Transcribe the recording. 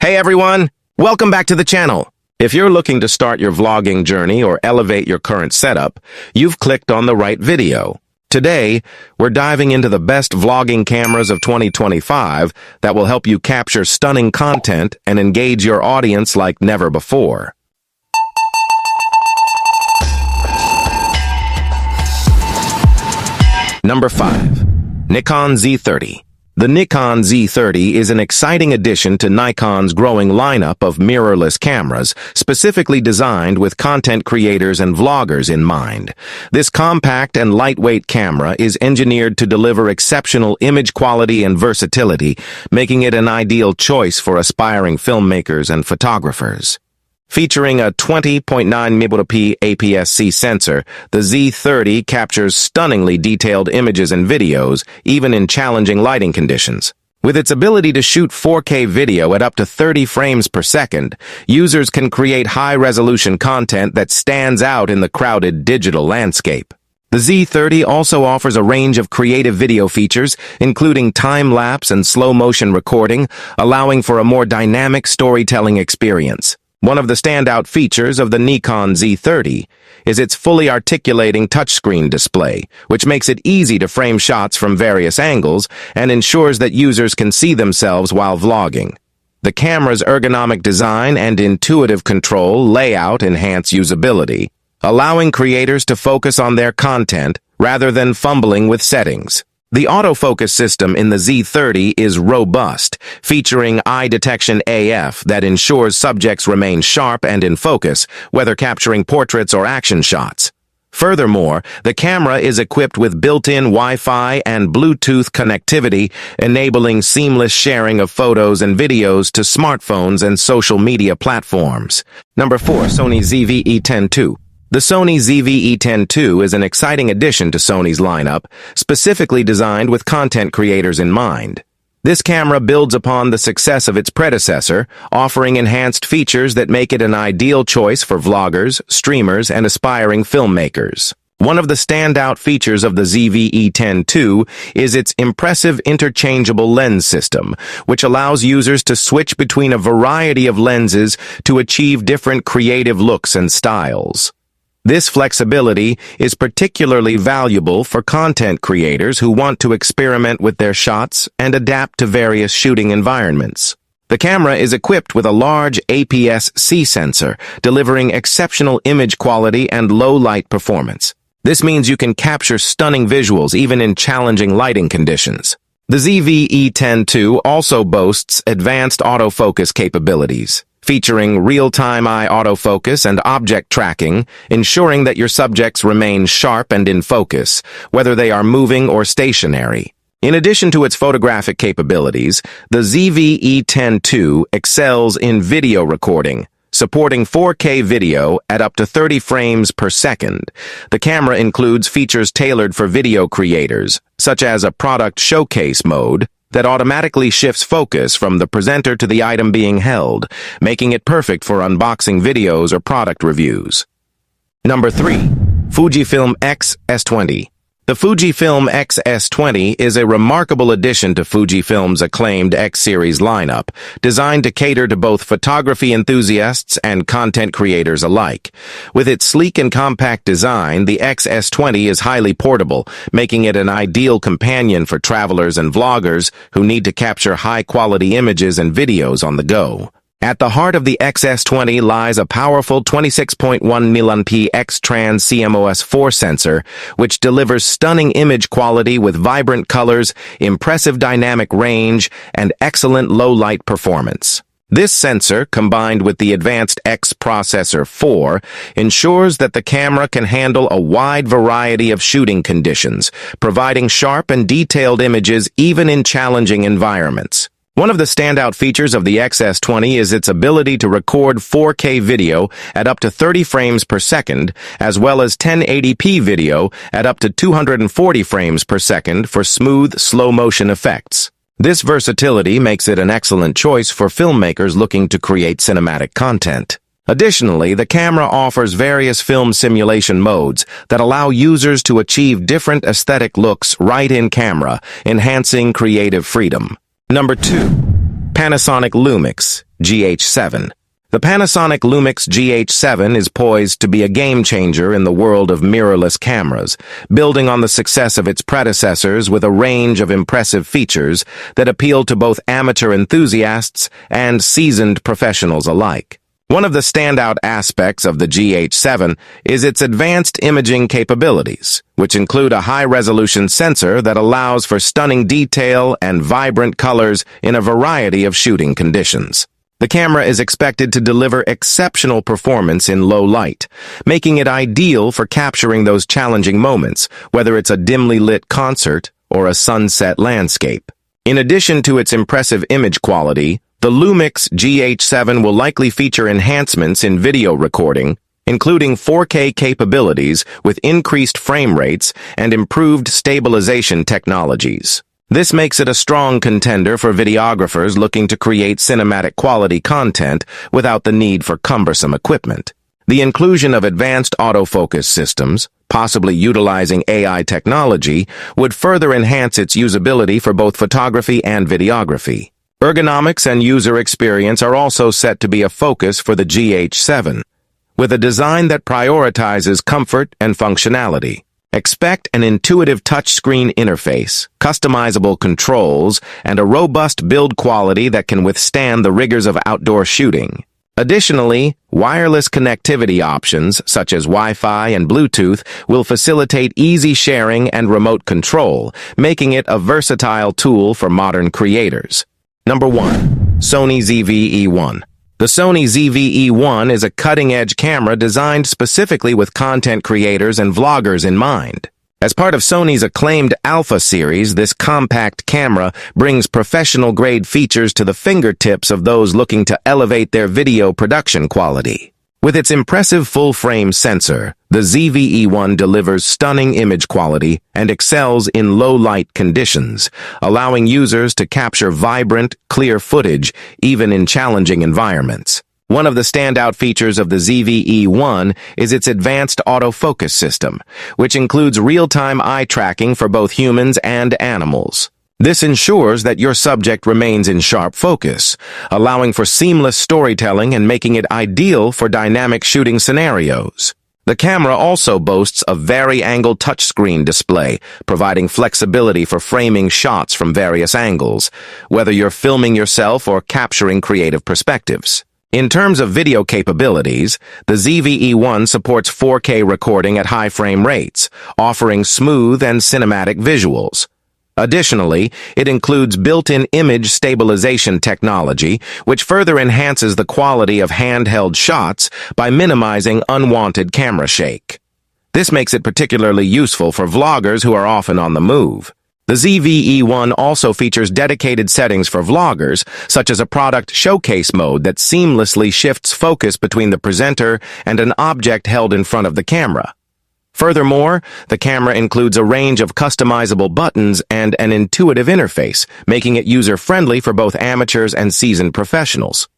Hey everyone, welcome back to the channel. If you're looking to start your vlogging journey or elevate your current setup, you've clicked on the right video. Today, we're diving into the best vlogging cameras of 2025 that will help you capture stunning content and engage your audience like never before. Number 5. Nikon Z30. The Nikon Z30 is an exciting addition to Nikon's growing lineup of mirrorless cameras, specifically designed with content creators and vloggers in mind. This compact and lightweight camera is engineered to deliver exceptional image quality and versatility, making it an ideal choice for aspiring filmmakers and photographers. Featuring a 20.9 megapixel APS-C sensor, the Z30 captures stunningly detailed images and videos, even in challenging lighting conditions. With its ability to shoot 4K video at up to 30 frames per second, users can create high-resolution content that stands out in the crowded digital landscape. The Z30 also offers a range of creative video features, including time-lapse and slow-motion recording, allowing for a more dynamic storytelling experience. One of the standout features of the Nikon Z30 is its fully articulating touchscreen display, which makes it easy to frame shots from various angles and ensures that users can see themselves while vlogging. The camera's ergonomic design and intuitive control layout enhance usability, allowing creators to focus on their content rather than fumbling with settings. The autofocus system in the Z30 is robust, featuring eye detection AF that ensures subjects remain sharp and in focus, whether capturing portraits or action shots. Furthermore, the camera is equipped with built-in Wi-Fi and Bluetooth connectivity, enabling seamless sharing of photos and videos to smartphones and social media platforms. Number 4. Sony ZV-E10 II. The Sony ZV-E10 II is an exciting addition to Sony's lineup, specifically designed with content creators in mind. This camera builds upon the success of its predecessor, offering enhanced features that make it an ideal choice for vloggers, streamers, and aspiring filmmakers. One of the standout features of the ZV-E10 II is its impressive interchangeable lens system, which allows users to switch between a variety of lenses to achieve different creative looks and styles. This flexibility is particularly valuable for content creators who want to experiment with their shots and adapt to various shooting environments. The camera is equipped with a large APS-C sensor, delivering exceptional image quality and low light performance. This means you can capture stunning visuals even in challenging lighting conditions. The ZV-E10 II also boasts advanced autofocus capabilities, featuring real-time eye autofocus and object tracking, ensuring that your subjects remain sharp and in focus, whether they are moving or stationary. In addition to its photographic capabilities, the ZV-E10 II excels in video recording, supporting 4K video at up to 30 frames per second. The camera includes features tailored for video creators, such as a product showcase mode, that automatically shifts focus from the presenter to the item being held, making it perfect for unboxing videos or product reviews. Number 3. Fujifilm X-S20. The Fujifilm X-S20 is a remarkable addition to Fujifilm's acclaimed X-series lineup, designed to cater to both photography enthusiasts and content creators alike. With its sleek and compact design, the X-S20 is highly portable, making it an ideal companion for travelers and vloggers who need to capture high-quality images and videos on the go. At the heart of the X-S20 lies a powerful 26.1 megapixel X-Trans CMOS4 sensor, which delivers stunning image quality with vibrant colors, impressive dynamic range, and excellent low-light performance. This sensor, combined with the advanced X Processor 4, ensures that the camera can handle a wide variety of shooting conditions, providing sharp and detailed images even in challenging environments. One of the standout features of the X-S20 is its ability to record 4K video at up to 30 frames per second, as well as 1080p video at up to 240 frames per second for smooth, slow-motion effects. This versatility makes it an excellent choice for filmmakers looking to create cinematic content. Additionally, the camera offers various film simulation modes that allow users to achieve different aesthetic looks right in camera, enhancing creative freedom. Number 2. Panasonic Lumix GH7. The Panasonic Lumix GH7 is poised to be a game-changer in the world of mirrorless cameras, building on the success of its predecessors with a range of impressive features that appeal to both amateur enthusiasts and seasoned professionals alike. One of the standout aspects of the GH7 is its advanced imaging capabilities, which include a high-resolution sensor that allows for stunning detail and vibrant colors in a variety of shooting conditions. The camera is expected to deliver exceptional performance in low light, making it ideal for capturing those challenging moments, whether it's a dimly lit concert or a sunset landscape. In addition to its impressive image quality, the Lumix GH7 will likely feature enhancements in video recording, including 4K capabilities with increased frame rates and improved stabilization technologies. This makes it a strong contender for videographers looking to create cinematic quality content without the need for cumbersome equipment. The inclusion of advanced autofocus systems, possibly utilizing AI technology, would further enhance its usability for both photography and videography. Ergonomics and user experience are also set to be a focus for the GH7, with a design that prioritizes comfort and functionality. Expect an intuitive touchscreen interface, customizable controls, and a robust build quality that can withstand the rigors of outdoor shooting. Additionally, wireless connectivity options, such as Wi-Fi and Bluetooth, will facilitate easy sharing and remote control, making it a versatile tool for modern creators. Number 1. Sony ZV-E1. The Sony ZV-E1 is a cutting-edge camera designed specifically with content creators and vloggers in mind. As part of Sony's acclaimed Alpha series, this compact camera brings professional-grade features to the fingertips of those looking to elevate their video production quality. With its impressive full-frame sensor, the ZV-E1 delivers stunning image quality and excels in low-light conditions, allowing users to capture vibrant, clear footage even in challenging environments. One of the standout features of the ZV-E1 is its advanced autofocus system, which includes real-time eye tracking for both humans and animals. This ensures that your subject remains in sharp focus, allowing for seamless storytelling and making it ideal for dynamic shooting scenarios. The camera also boasts a vari-angle touchscreen display, providing flexibility for framing shots from various angles, whether you're filming yourself or capturing creative perspectives. In terms of video capabilities, the ZV-E1 supports 4K recording at high frame rates, offering smooth and cinematic visuals. Additionally, it includes built-in image stabilization technology, which further enhances the quality of handheld shots by minimizing unwanted camera shake. This makes it particularly useful for vloggers who are often on the move. The ZV-E1 also features dedicated settings for vloggers, such as a product showcase mode that seamlessly shifts focus between the presenter and an object held in front of the camera. Furthermore, the camera includes a range of customizable buttons and an intuitive interface, making it user-friendly for both amateurs and seasoned professionals.